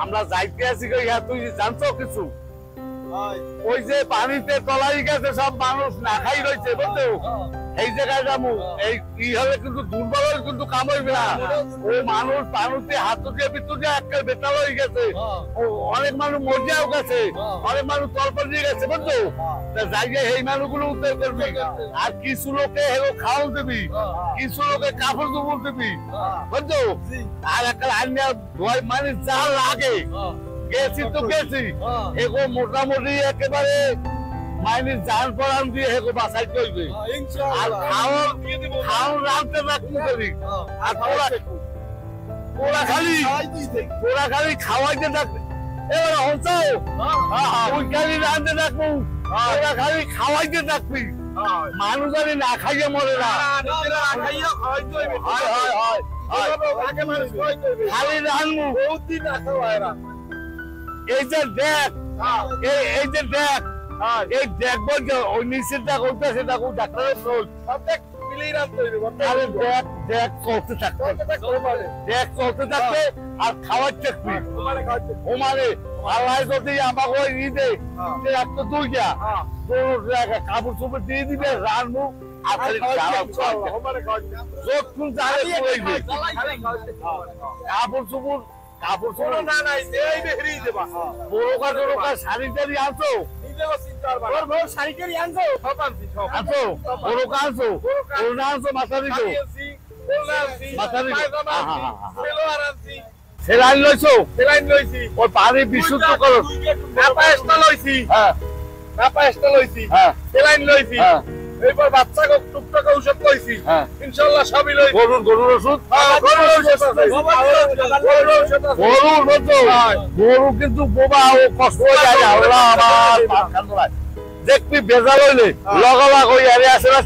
আমরা যাইতে আছি কইয়া তুই জানছো কিছু ওই যে পানিতে তলাই গেছে সব মানুষ না খাই রয়েছে বুঝছো এই জায়গায় যাবো এই কি হলে কিন্তু দুর্বল হলে কিন্তু কাম হইবে না ওই মানুষ পানিতে হাত দিয়ে ভিতর দিয়ে একটা বেতাল হয়ে গেছে অনেক মানুষ মরিয়াও গেছে অনেক মানুষ তলপল দিয়ে গেছে বুঝছো যাইয়ে এই মানুষগুলো উদ্ধার করবি আর কিছু লোকে হেগো খাওয়ান দিবি কিছু লোকে কাপড় চোপড় দিবি বুঝছো আর একটা আইনা মানে যা লাগে গেছি তো গেছি এগো মোটামুটি একেবারে মাইনে জান পড়ান দিয়ে হেগো বাঁচাইতে হইবে আর খাওয়ান রাখতে রাখতে করি আর পোড়া খালি খাওয়াইতে থাকবে এবার হচ্ছাও ওই খালি রাঁধতে থাকবো পোড়া খালি খাওয়াইতে থাকবি মানুষ জানি না খাইয়ে মরে না খালি রাঁধবো বহুত দিন না খাওয়ায় না এই যে দেখ এই যে দেখ এই দেখবো যে ওই নিচেটা করতে সেটা কোন ডাক্তারের চল দেখ চলতে থাকবে দেখ চলতে থাকবে আর খাওয়ার থাকবি ওমারে আল্লাহ যদি আমাকে ই দে একটা দুই যা কাপড় চোপড় দিয়ে দিবে রানবো আর খালি কাপড় চোপড় কাপড় চোপড় না নাই এই বেরিয়ে দেবা বড়কা বড়কা শাড়ি টাড়ি আনছো শাড়ি টাড়ি আনছো সব আনছি সব আনছো বড়কা আনছো ওড়না আনছো মাথা দিছো মাথা দিছো সেলাইন লইছো ওই পানি বিশুদ্ধ করো নাপা এস্টা লইছি নাপা এস্টা লইছি সেলাইন লইছি এরপর বাচ্চাকে টুকটাক ঔষধ লইছি ইনশাআল্লাহ সবই লইছি গরুর ওষুধ গরু কিন্তু বোবা ও কষ্ট হয়ে যায় আল্লাহ আমার দেখবি বেজা লইলে লগালগ ওই আরে আসে না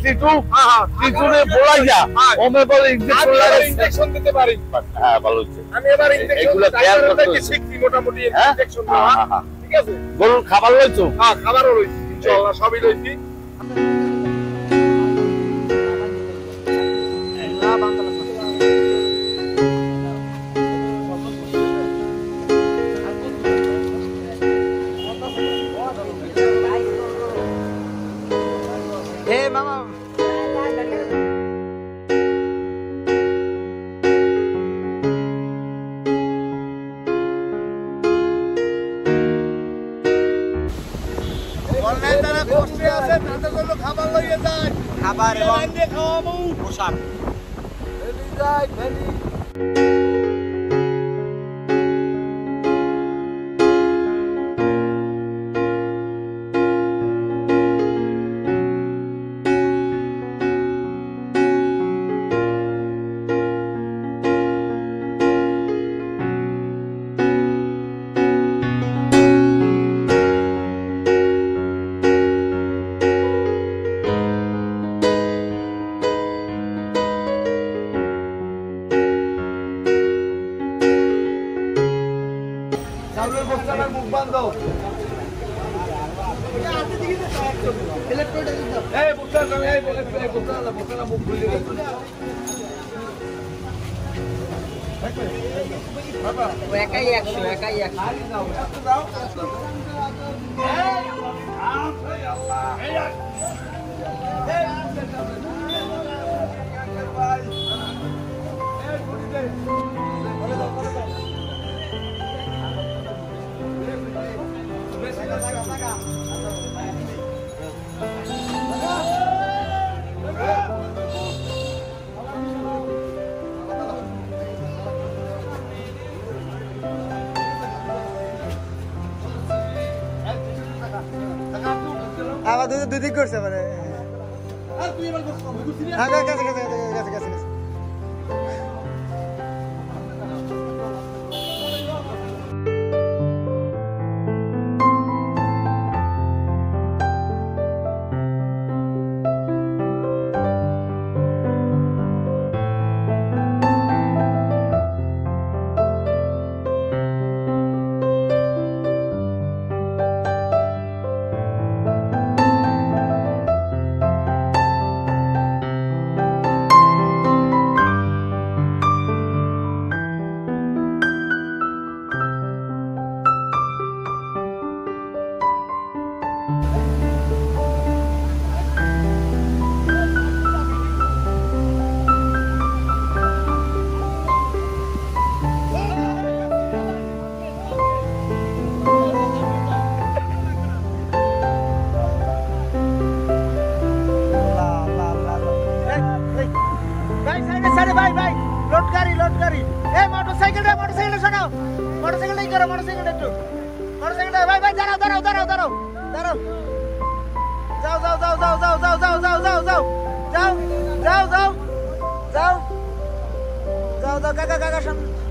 টিটুরে বলাইয়া ওমে বলে ইনজেকশন দিতে পারি হ্যাঁ ভালো হচ্ছে আমি এবার ইনজেকশন খেয়াল করতে শিখছি মোটামুটি ইনজেকশন ঠিক আছে গরুর খাবার লইছো হ্যাঁ খাবারও লইছি ইনশাআল্লাহ সবই লইছি Hey mama. অনলাইন দ্বারা কষ্টে আছে তাদের জন্য খাবার লইয়ে যায় খাবার এবং খাওয়াবো পোশাক ভেলি যায় ভেলি মুখ বন্ধ মুখ খুলে একাই 100 একাই 100 আবার দুই দিক করছে মানে হ্যাঁ গেছে গেছে গেছে গেছে গেছে মোটরসাইকেলটা সরাও মোটরসাইকেলটা ই করো মোটরসাইকেলটা একটু মোটরসাইকেলটা ভাই ভাই দাঁড়াও দাঁড়াও দাঁড়াও দাঁড়াও দাঁড়াও যাও যাও যাও যাও যাও যাও যাও যাও যাও যাও যাও যাও যাও যাও যাও যাও কাকা কাকা সামনে